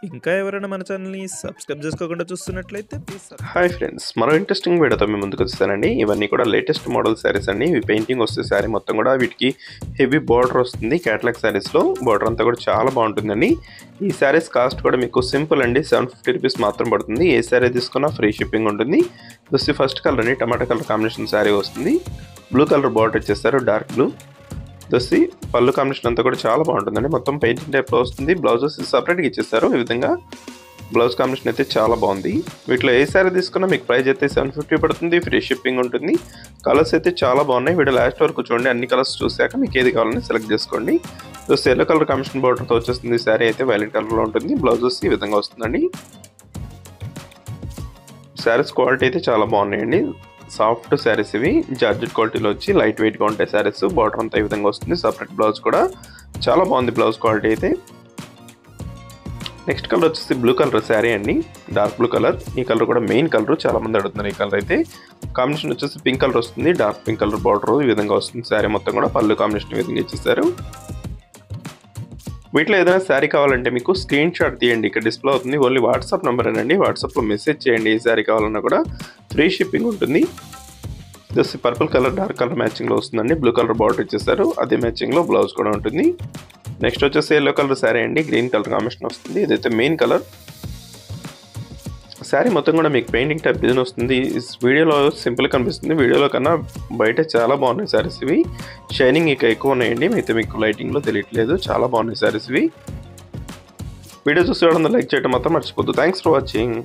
ఇంకా ఎవరైనా మన ఛానల్‌ని సబ్స్క్రైబ్ చేసుకోకుండా చూస్తున్నట్లయితే ప్లీజ్ హాయ్ ఫ్రెండ్స్, మరో ఇంట్రెస్టింగ్ వీడియోతో మేము ముందుకు వచ్చేసానండి. ఇవన్నీ కూడా లేటెస్ట్ మోడల్ శారీస్ అండి. ఇవి పెయింటింగ్ వస్తే శారీ మొత్తం కూడా వీటికి హెవీ బార్డర్ వస్తుంది. క్యాటలాగ్ శారీస్లో బార్డర్ అంతా కూడా చాలా బాగుంటుందండి. ఈ శారీస్ కాస్ట్ కూడా మీకు సింపుల్ అండి, 750 రూపీస్ మాత్రం పడుతుంది. ఏ శారీ తీసుకున్నా ఫ్రీ షిప్పింగ్ ఉంటుంది. చూస్తే ఫస్ట్ కలర్ అండి, టమాటా కలర్ కాంబినేషన్ శారీ వస్తుంది. బ్లూ కలర్ బార్డర్ ఇచ్చేస్తారు, డార్క్ బ్లూ. దోసి పళ్ళు కాంబినేషన్ అంతా కూడా చాలా బాగుంటుందండి. మొత్తం పెయింటింగ్ టైప్లో వస్తుంది. బ్లౌజెస్ సపరేట్గా ఇచ్చేస్తారు. ఈ విధంగా బ్లౌజ్ కాంబినేషన్ అయితే చాలా బాగుంది. వీటిలో ఏ శారీ తీసుకున్నా మీకు ప్రైస్ అయితే 750 పడుతుంది. ఫ్రీ షిప్పింగ్ ఉంటుంది. కలర్స్ అయితే చాలా బాగున్నాయి. వీడియో లాస్ట్ వరకు చూడండి. అన్ని కలర్స్ చూసాక మీకు ఏది కావాలని సెలెక్ట్ చేసుకోండి. సో ఎల్లో కలర్ కాంబినేషన్ బార్డర్తో వచ్చేస్తుంది. శారీ అయితే వైలెట్ కలర్లో ఉంటుంది. బ్లౌజెస్ ఈ విధంగా వస్తుందండి. శారీస్ క్వాలిటీ అయితే చాలా బాగున్నాయండి. సాఫ్ట్ శారీస్ ఇవి, జార్జెట్ క్వాలిటీలో వచ్చి లైట్ వెయిట్గా ఉంటాయి శారీస్. బార్డర్ అంతా ఈ విధంగా వస్తుంది. సపరేట్ బ్లౌజ్ కూడా చాలా బాగుంది. బ్లౌజ్ క్వాలిటీ అయితే. నెక్స్ట్ కలర్ వచ్చేసి బ్లూ కలర్ శారీ అండి, డార్క్ బ్లూ కలర్. ఈ కలర్ కూడా మెయిన్ కలర్, చాలా మంది అడుగుతున్నారు ఈ కలర్ అయితే. కాంబినేషన్ వచ్చేసి పింక్ కలర్ వస్తుంది. డార్క్ పింక్ కలర్ బార్డర్ ఈ విధంగా వస్తుంది. శారీ మొత్తం కూడా పళ్ళు కాంబినేషన్ ఈ విధంగా ఇచ్చేస్తారు. వీటిలో ఏదైనా శారీ కావాలంటే మీకు స్క్రీన్ షాట్ తీయండి, ఇక్కడ డిస్ప్లే అవుతుంది. ఓన్లీ వాట్సాప్ నెంబర్ అండి. వాట్సాప్లో మెసేజ్ చేయండి. ఏ శారీ కావాలన్నా కూడా ఫ్రీ షిప్పింగ్ ఉంటుంది. Just purple colour dark colour మ్యాచింగ్లో వస్తుందండి. బ్లూ కలర్ బార్డర్ ఇచ్చేస్తారు, అదే మ్యాచింగ్లో బ్లౌజ్ కూడా ఉంటుంది. నెక్స్ట్ వచ్చేసి ఎల్లో కలర్ శారీ అండి, గ్రీన్ కలర్ కాంబినేషన్ వస్తుంది. ఇదైతే మెయిన్ కలర్. శారీ మొత్తం కూడా మీకు పెయింటింగ్ టైప్ డిజైన్ వస్తుంది. వీడియోలో సింపుల్ కనిపిస్తుంది, వీడియోలో కన్నా బయట చాలా బాగున్నాయి శారీస్ ఇవి. షైనింగ్ ఇక ఎక్కువ ఉన్నాయండి, అయితే మీకు లైటింగ్లో తెలియట్లేదు. చాలా బాగున్నాయి శారీస్ ఇవి. వీడియో చూసి లైక్ చేయడం మాత్రం మర్చిపోద్దు. Thanks for watching.